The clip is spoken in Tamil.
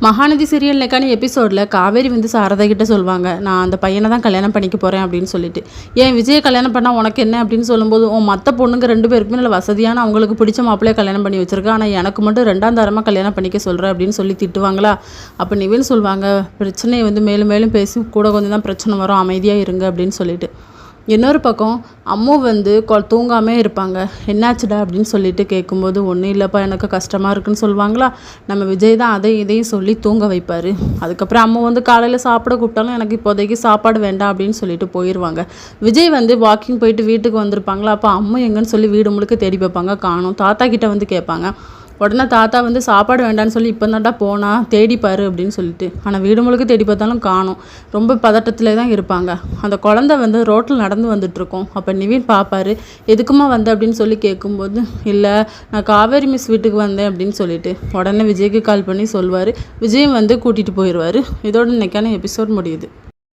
மகாநதி சீரியல் நெக்கான எபிசோடில் காவேரி வந்து சாரதா கிட்ட சொல்லுவாங்க, நான் அந்த பையனை தான் கல்யாணம் பண்ணிக்க போகிறேன் அப்படின்னு சொல்லிட்டு. ஏன் விஜயை கல்யாணம் பண்ணால் உனக்கு என்ன அப்படின்னு சொல்லும்போது, மற்ற பொண்ணுங்க 2 பேருக்குமே நல்ல வசதியான அவங்களுக்கு பிடிச்ச மாப்பிள்ளையை கல்யாணம் பண்ணி வச்சிருக்கேன், ஆனால் எனக்கு மட்டும் 2ஆம் தரமாக கல்யாணம் பண்ணிக்க சொல்கிறேன் அப்படின்னு சொல்லி திட்டுவாங்களா. அப்போ நிவின் சொல்லுவாங்க, பிரச்சனையை வந்து மேலும் மேலும் பேசி கூட கொஞ்சம் தான் பிரச்சனை வரும், அமைதியாக இருங்க அப்படின்னு சொல்லிட்டு. இன்னொரு பக்கம் அம்மு வந்து தூங்காமே இருப்பாங்க. என்னாச்சுடா அப்படின்னு சொல்லிட்டு கேட்கும்போது, ஒன்றும் இல்லைப்பா எனக்கு கஷ்டமாக இருக்குன்னு சொல்லுவாங்களா. நம்ம விஜய் தான் இதையும் சொல்லி தூங்க வைப்பார். அதுக்கப்புறம் அம்மு வந்து காலையில் சாப்பிட கூப்பிட்டாலும் எனக்கு இப்போதைக்கு சாப்பாடு வேண்டாம் அப்படின்னு சொல்லிட்டு போயிடுவாங்க. விஜய் வந்து வாக்கிங் போயிட்டு வீட்டுக்கு வந்திருப்பாங்களா. அப்போ அம்மு எங்கன்னு சொல்லி வீடு முழுக்க தேடி பார்ப்பாங்க, காணும். தாத்தா கிட்ட வந்து கேட்பாங்க. உடனே தாத்தா வந்து சாப்பாடு வேண்டான்னு சொல்லி இப்போ தான்டா போனா தேடிப்பாரு அப்படின்னு சொல்லிட்டு. ஆனால் வீடு முழுக்க தேடி பார்த்தாலும் காணும். ரொம்ப பதட்டத்திலே தான் இருப்பாங்க. அந்த குழந்தை வந்து ரோட்டில் நடந்து வந்துட்டுருக்கோம். அப்போ நிவின் பார்ப்பாரு, எதுக்குமா வந்த அப்படின்னு சொல்லி கேட்கும்போது, இல்லை நான் காவேரி மிஸ் வீட்டுக்கு வந்தேன் அப்படின்னு சொல்லிட்டு உடனே விஜய்க்கு கால் பண்ணி சொல்வார். விஜயும் வந்து கூட்டிகிட்டு போயிடுவார். இதோட இன்னைக்கான எபிசோட் முடியுது.